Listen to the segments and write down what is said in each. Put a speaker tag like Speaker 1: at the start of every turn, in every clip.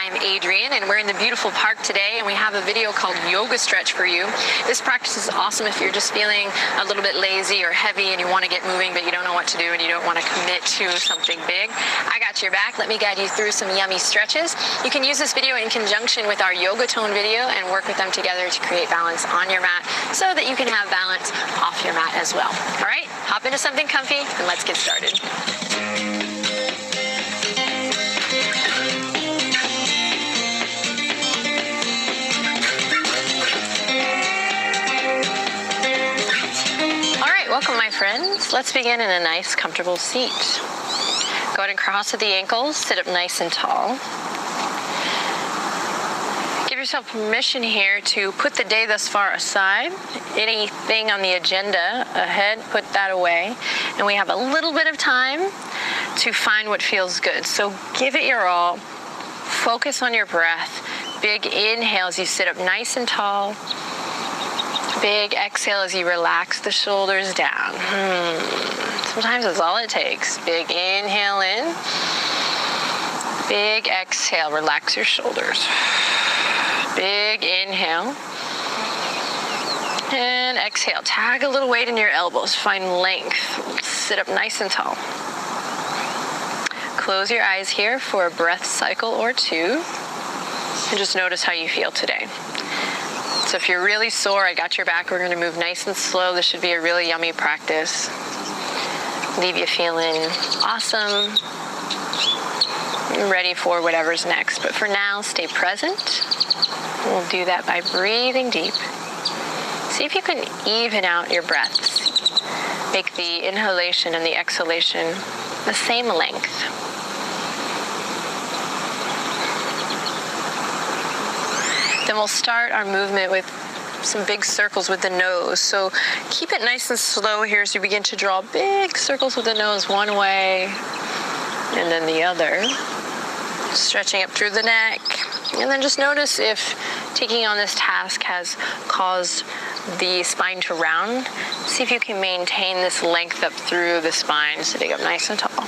Speaker 1: I'm Adrienne, and we're in the beautiful park today, and we have a video called Yoga Stretch for you. This practice is awesome if you're just feeling a little bit lazy or heavy and you want to get moving but you don't know what to do and you don't want to commit to something big. I got your back. Let me guide you through some yummy stretches. You can use this video in conjunction with our yoga tone video and work with them together to create balance on your mat so that you can have balance off your mat as well. All right, hop into something comfy and let's get started. Welcome, my friends. Let's begin in a nice, comfortable seat. Go ahead and cross at the ankles, sit up nice and tall. Give yourself permission here to put the day thus far aside. Anything on the agenda ahead, put that away. And we have a little bit of time to find what feels good. So give it your all. Focus on your breath. Big inhale as you sit up nice and tall. Big exhale as you relax the shoulders down. Sometimes that's all it takes. Big inhale in. Big exhale, relax your shoulders. Big inhale. And exhale, tag a little weight in your elbows. Find length. Sit up nice and tall. Close your eyes here for a breath cycle or two. And just notice how you feel today. So if you're really sore, I got your back. We're going to move nice and slow. This should be a really yummy practice. Leave you feeling awesome, ready for whatever's next. But for now, stay present. We'll do that by breathing deep. See if you can even out your breaths. Make the inhalation and the exhalation the same length. Then we'll start our movement with some big circles with the nose. So keep it nice and slow here as you begin to draw big circles with the nose one way and then the other. Stretching up through the neck. And then just notice if taking on this task has caused the spine to round. See if you can maintain this length up through the spine, sitting up nice and tall.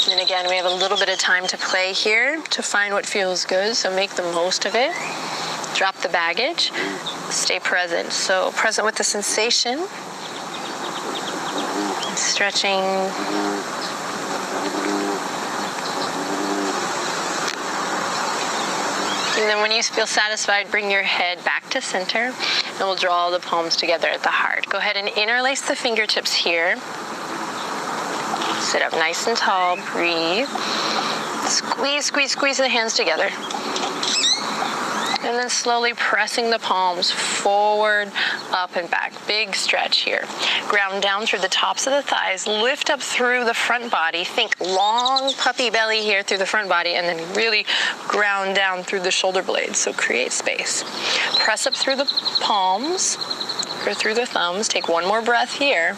Speaker 1: And again, we have a little bit of time to play here to find what feels good, so make the most of it. Drop the baggage. Stay present. So present with the sensation. Stretching. And then when you feel satisfied, bring your head back to center, and we'll draw the palms together at the heart. Go ahead and interlace the fingertips here. Sit up nice and tall, breathe. Squeeze, squeeze, squeeze the hands together. And then slowly pressing the palms forward, up and back. Big stretch here. Ground down through the tops of the thighs, lift up through the front body. Think long puppy belly here through the front body, and then really ground down through the shoulder blades, so create space. Press up through the palms, or through the thumbs. Take one more breath here,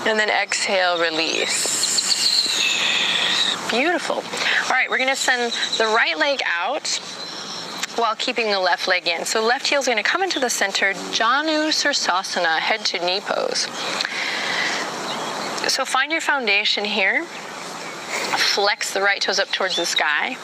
Speaker 1: and then exhale, release. Beautiful. All right, we're gonna send the right leg out while keeping the left leg in. So left heel's gonna come into the center, Janu Sirsasana, head to knee pose. So find your foundation here. Flex the right toes up towards the sky.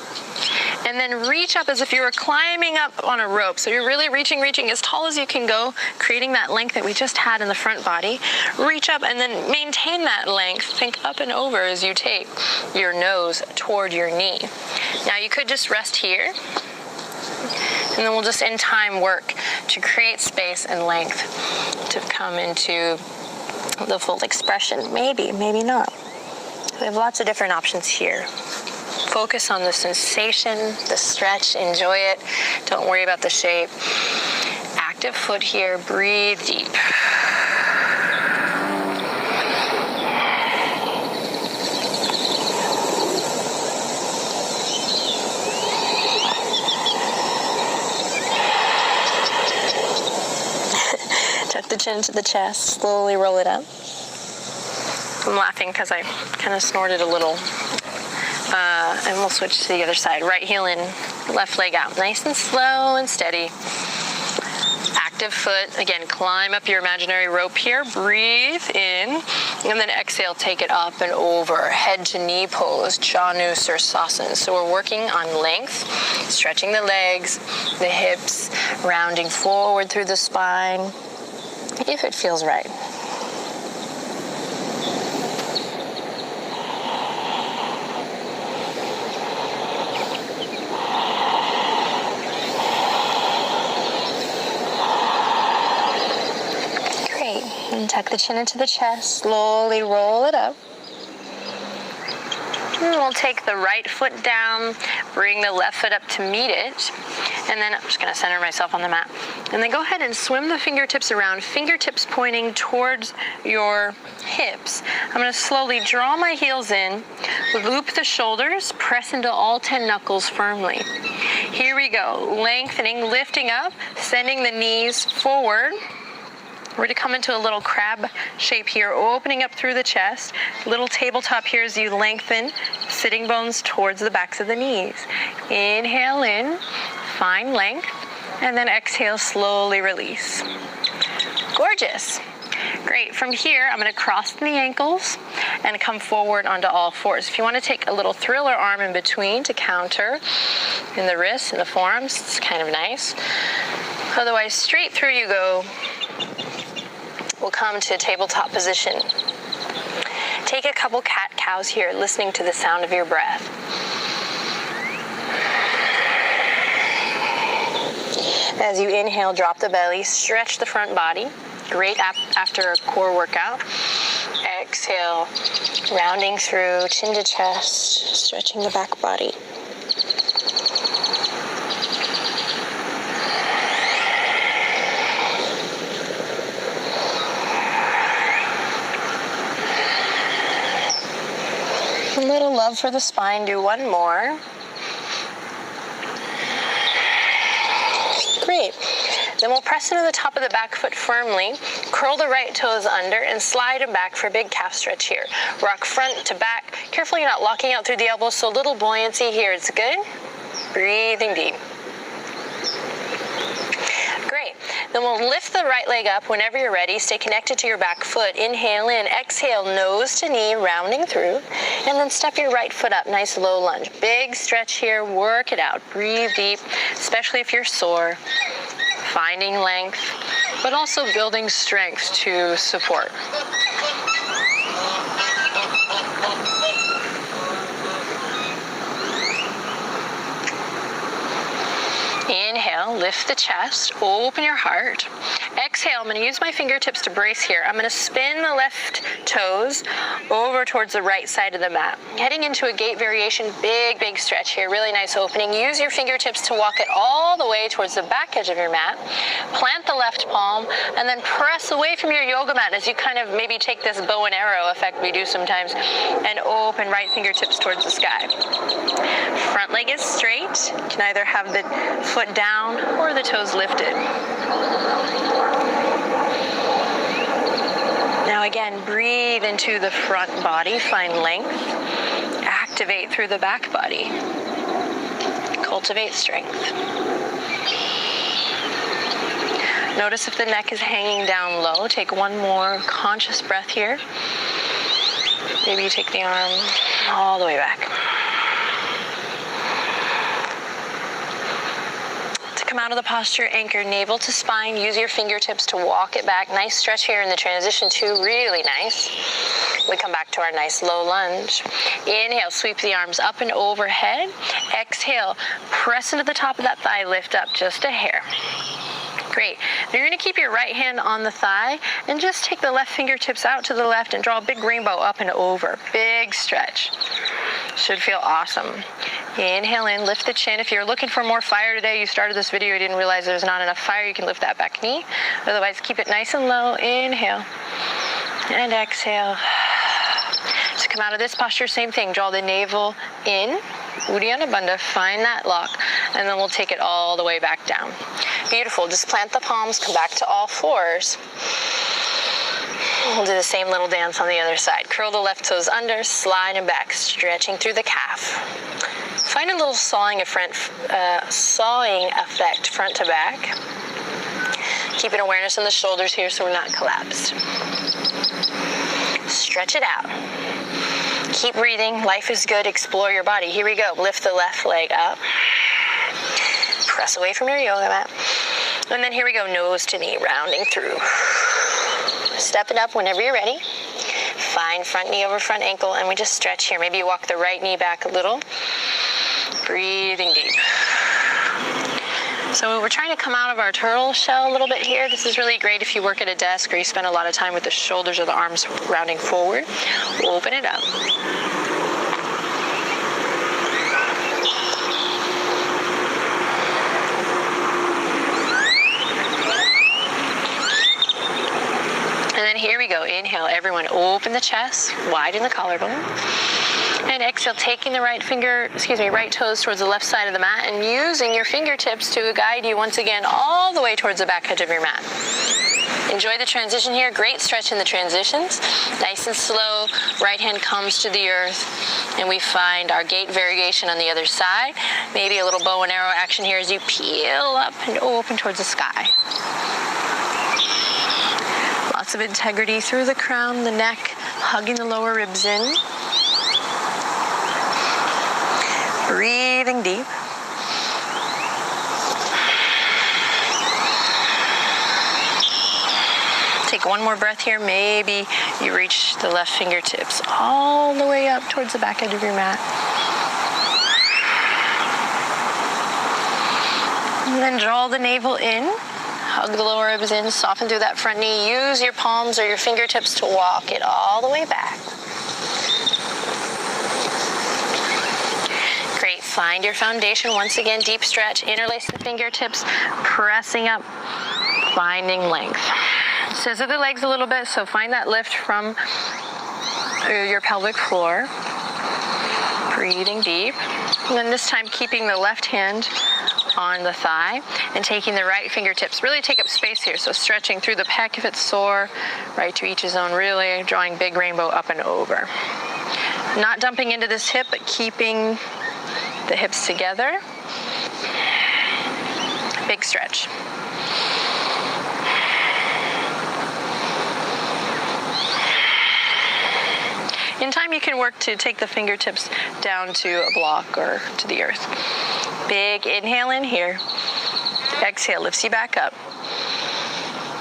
Speaker 1: And then reach up as if you were climbing up on a rope. So you're really reaching as tall as you can go, creating that length that we just had in the front body. Reach up and then maintain that length. Think up and over as you take your nose toward your knee. Now you could just rest here. And then we'll just in time work to create space and length to come into the full expression. Maybe, maybe not. We have lots of different options here. Focus on the sensation, the stretch, enjoy it. Don't worry about the shape. Active foot here, breathe deep. Tuck the chin to the chest, slowly roll it up. I'm laughing because I kind of snorted a little. And we'll switch to the other side. Right heel in, left leg out. Nice and slow and steady. active foot. Again, climb up your imaginary rope here. Breathe in, and then exhale, take it up and over. Head to knee pose, Janusirsasana. So we're working on length, stretching the legs, the hips, rounding forward through the spine, if it feels right. And tuck the chin into the chest, slowly roll it up. And we'll take the right foot down, bring the left foot up to meet it, and then I'm just gonna center myself on the mat. And then go ahead and swim the fingertips around, fingertips pointing towards your hips. I'm gonna slowly draw my heels in, loop the shoulders, press into all 10 knuckles firmly. Here we go, lengthening, lifting up, sending the knees forward. We're going to come into a little crab shape here, opening up through the chest. Little tabletop here as you lengthen, sitting bones towards the backs of the knees. Inhale in, find length, and then exhale, slowly release. Gorgeous. Great. From here, I'm going to cross the ankles and come forward onto all fours. If you want to take a little thriller arm in between to counter in the wrists and the forearms, it's kind of nice. Otherwise, straight through you go. We'll come to tabletop position. Take a couple cat-cows here, listening to the sound of your breath. As you inhale, drop the belly, stretch the front body. Great after a core workout. Exhale, rounding through, chin to chest, stretching the back body. A little love for the spine. Do one more. Great. Then we'll press into the top of the back foot firmly, curl the right toes under, and slide them back for a big calf stretch here. Rock front to back. Carefully, you're not locking out through the elbows, so a little buoyancy here. It's good. Breathing deep. Great. Then we'll lift the right leg up whenever you're ready. Stay connected to your back foot. Inhale in, exhale, nose to knee, rounding through. And then step your right foot up, nice low lunge. Big stretch here, work it out. Breathe deep, especially if you're sore. Finding length, but also building strength to support. Inhale, lift the chest, open your heart. Exhale, I'm going to use my fingertips to brace here. I'm going to spin the left toes over towards the right side of the mat. Heading into a gate variation, big stretch here, really nice opening. Use your fingertips to walk it all the way towards the back edge of your mat. Plant the left palm, and then press away from your yoga mat as you kind of maybe take this bow and arrow effect we do sometimes, and open right fingertips towards the sky. Front leg is straight. You can either have the foot down or the toes lifted. Now again, breathe into the front body, find length. Activate through the back body. Cultivate strength. Notice if the neck is hanging down low. Take one more conscious breath here. Maybe you take the arm all the way back. Come out of the posture, anchor navel to spine. Use your fingertips to walk it back. Nice stretch here in the transition too, really nice. We come back to our nice low lunge. Inhale, sweep the arms up and overhead. Exhale, press into the top of that thigh, lift up just a hair. Great. Now you're going to keep your right hand on the thigh and just take the left fingertips out to the left and draw a big rainbow up and over. Big stretch. Should feel awesome. Inhale in, lift the chin. If you're looking for more fire today, you started this video, you didn't realize there's not enough fire, you can lift that back knee. Otherwise, keep it nice and low. Inhale and exhale. To come out of this posture, same thing. Draw the navel in, Uddiyana Bandha, find that lock, and then we'll take it all the way back down. Beautiful. Just plant the palms, come back to all fours. We'll do the same little dance on the other side. Curl the left toes under, slide them back, stretching through the calf. Find a little sawing effect front to back. Keeping awareness on the shoulders here so we're not collapsed. Stretch it out. Keep breathing. Life is good. Explore your body. Here we go. Lift the left leg up. Press away from your yoga mat. And then here we go. Nose to knee, rounding through. Step it up whenever you're ready. Find front knee over front ankle, and we just stretch here. Maybe you walk the right knee back a little. Breathing deep. So we're trying to come out of our turtle shell a little bit here. This is really great if you work at a desk or you spend a lot of time with the shoulders or the arms rounding forward. Open it up. And then here we go. Inhale, everyone, open the chest, widen the collarbone. And exhale, taking the right toes towards the left side of the mat and using your fingertips to guide you once again all the way towards the back edge of your mat. Enjoy the transition here. Great stretch in the transitions. Nice and slow. Right hand comes to the earth. And we find our gate variation on the other side. Maybe a little bow and arrow action here as you peel up and open towards the sky. Lots of integrity through the crown, the neck, hugging the lower ribs in. Breathing deep. Take one more breath here. Maybe you reach the left fingertips all the way up towards the back edge of your mat. And then draw the navel in. Hug the lower ribs in. Soften through that front knee. Use your palms or your fingertips to walk it all the way back. Great. Find your foundation. Once again, deep stretch. Interlace the fingertips. Pressing up. Finding length. Scissor the legs a little bit, so find that lift from your pelvic floor. Breathing deep. And then this time keeping the left hand on the thigh and taking the right fingertips. Really take up space here, so stretching through the pec if it's sore, right to each his own, really drawing big rainbow up and over. Not dumping into this hip, but keeping the hips together. Big stretch. In time, you can work to take the fingertips down to a block or to the earth. Big inhale in here. Exhale lifts you back up.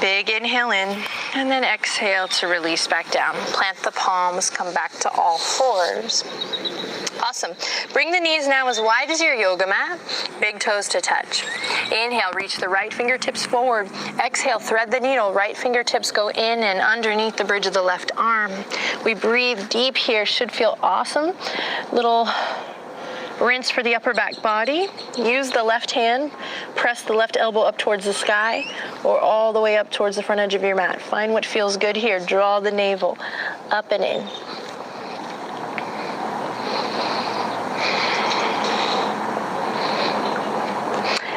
Speaker 1: Big inhale in, and then exhale to release back down. Plant the palms, come back to all fours. Awesome. Bring the knees now as wide as your yoga mat. Big toes to touch. Inhale, reach the right fingertips forward. Exhale, thread the needle. Right fingertips go in and underneath the bridge of the left arm. We breathe deep here. Should feel awesome. Little rinse for the upper back body. Use the left hand. Press the left elbow up towards the sky or all the way up towards the front edge of your mat. Find what feels good here. Draw the navel up and in.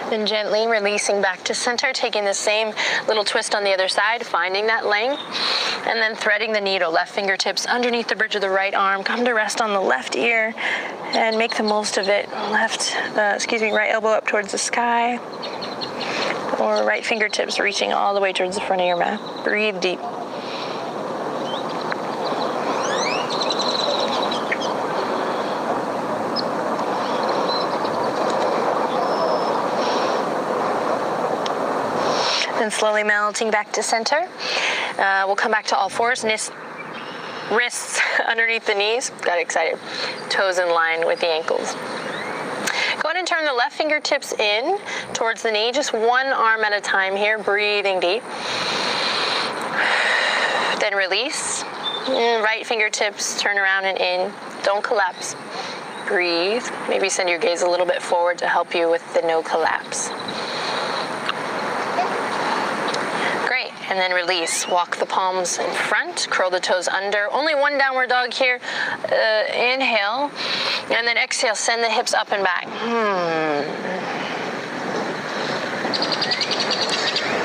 Speaker 1: Then gently releasing back to center, taking the same little twist on the other side, finding that length, and then threading the needle. Left fingertips underneath the bridge of the right arm. Come to rest on the left ear and make the most of it. Right elbow up towards the sky, or right fingertips reaching all the way towards the front of your mat. Breathe deep. Then slowly melting back to center. We'll come back to all fours. Wrists underneath the knees. Got excited. Toes in line with the ankles. Go ahead and turn the left fingertips in towards the knee. Just one arm at a time here. Breathing deep. Then release. Right fingertips turn around and in. Don't collapse. Breathe. Maybe send your gaze a little bit forward to help you with the no collapse. And then release. Walk the palms in front, curl the toes under. Only one downward dog here. Inhale, and then exhale, send the hips up and back.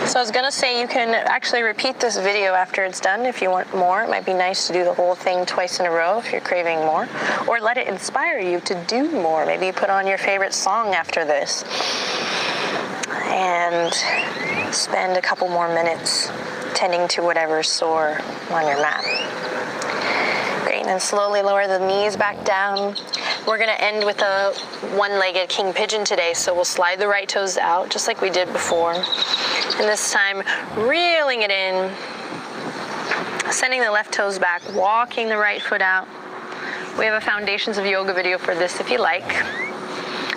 Speaker 1: So I was gonna say you can actually repeat this video after it's done if you want more. It might be nice to do the whole thing twice in a row if you're craving more, or let it inspire you to do more. Maybe you put on your favorite song after this and spend a couple more minutes tending to whatever's sore on your mat. Great, and then slowly lower the knees back down. We're gonna end with a one-legged king pigeon today, so we'll slide the right toes out just like we did before. And this time, reeling it in, sending the left toes back, walking the right foot out. We have a Foundations of Yoga video for this if you like.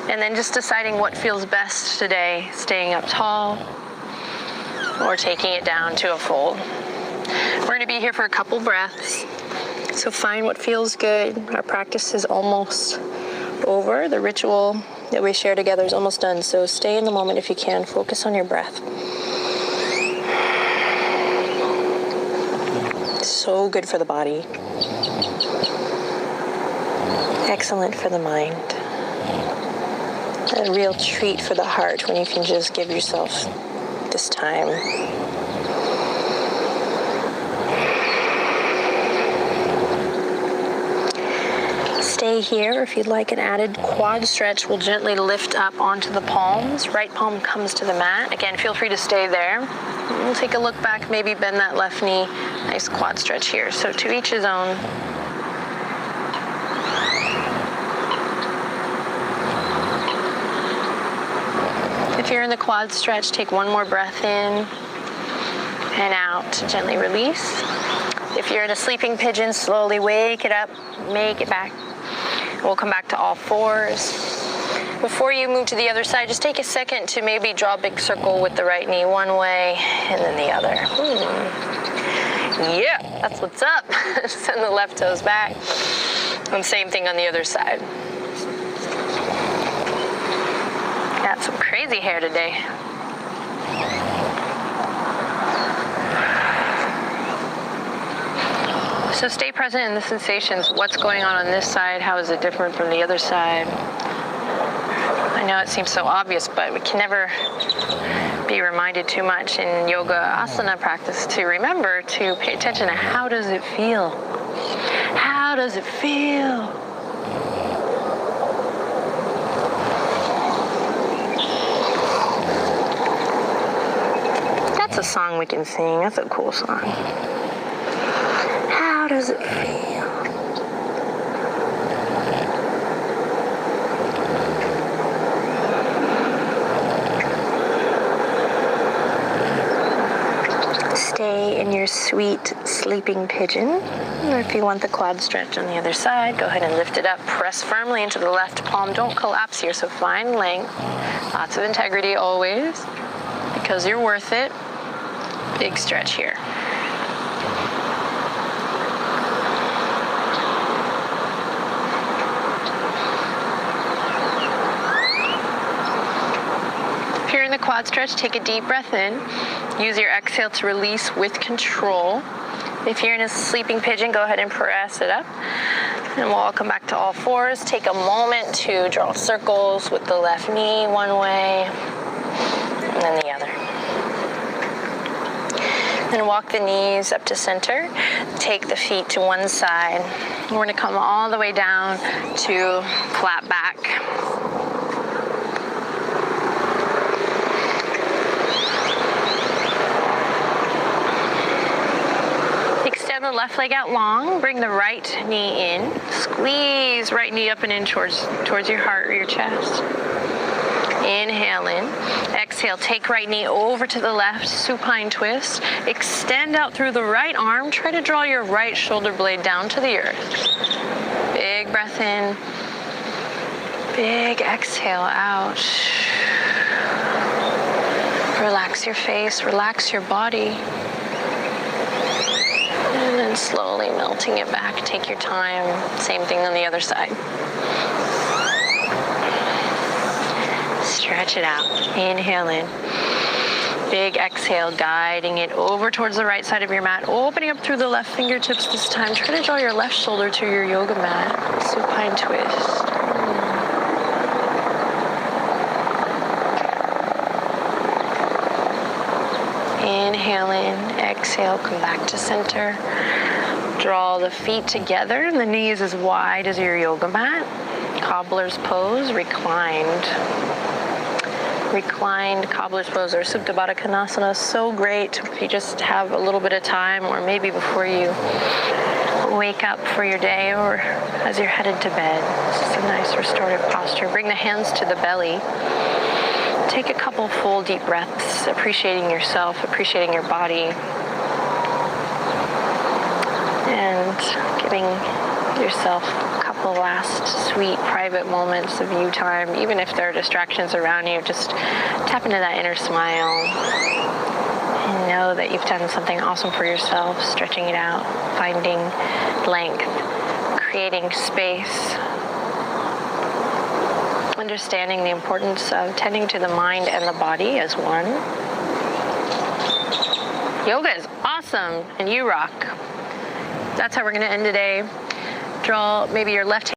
Speaker 1: And then just deciding what feels best today, staying up tall or taking it down to a fold. We're gonna be here for a couple breaths. So find what feels good. Our practice is almost over. The ritual that we share together is almost done. So stay in the moment if you can. Focus on your breath. So good for the body. Excellent for the mind. A real treat for the heart when you can just give yourself this time. Stay here. If you'd like an added quad stretch, we'll gently lift up onto the palms. Right palm comes to the mat. Again, feel free to stay there. We'll take a look back, maybe bend that left knee. Nice quad stretch here. So to each his own. If you're in the quad stretch, take one more breath in and out to gently release. If you're in a sleeping pigeon, slowly wake it up, make it back. We'll come back to all fours. Before you move to the other side, just take a second to maybe draw a big circle with the right knee one way and then the other. Yeah, that's what's up. Send the left toes back. And same thing on the other side. Got some crazy hair today. So stay present in the sensations. What's going on this side? How is it different from the other side? I know it seems so obvious, but we can never be reminded too much in yoga asana practice to remember to pay attention to how does it feel? How does it feel? That's a song we can sing. That's a cool song. How does it feel? Stay in your sweet sleeping pigeon. Or if you want the quad stretch on the other side, go ahead and lift it up. Press firmly into the left palm. Don't collapse here, so find length. Lots of integrity always, because you're worth it. Big stretch here. If you're in the quad stretch, take a deep breath in. Use your exhale to release with control. If you're in a sleeping pigeon, go ahead and press it up. And we'll all come back to all fours. Take a moment to draw circles with the left knee one way and then the other. Then walk the knees up to center. Take the feet to one side. We're going to come all the way down to flat back. Extend the left leg out long. Bring the right knee in. Squeeze right knee up and in towards your heart or your chest. Inhale in. Exhale, take right knee over to the left, supine twist. Extend out through the right arm. Try to draw your right shoulder blade down to the earth. Big breath in. Big exhale out. Relax your face, relax your body. And then slowly melting it back. Take your time. Same thing on the other side. Stretch it out. Inhale in. Big exhale, guiding it over towards the right side of your mat. Opening up through the left fingertips this time. Try to draw your left shoulder to your yoga mat. Supine twist. Inhale in. Exhale, come back to center. Draw the feet together and the knees as wide as your yoga mat. Cobbler's pose, reclined. reclined cobbler's pose or Supta Baddha Konasana. So great if you just have a little bit of time, or maybe before you wake up for your day or as you're headed to bed. It's just a nice restorative posture. Bring the hands to the belly. Take a couple full deep breaths, appreciating yourself, appreciating your body, and giving yourself a couple last sweet private moments of you time. Even if there are distractions around you, just tap into that inner smile and know that you've done something awesome for yourself, stretching it out, finding length, creating space, understanding the importance of tending to the mind and the body as one. Yoga is awesome, and you rock. That's how we're going to end today. Draw maybe your left hand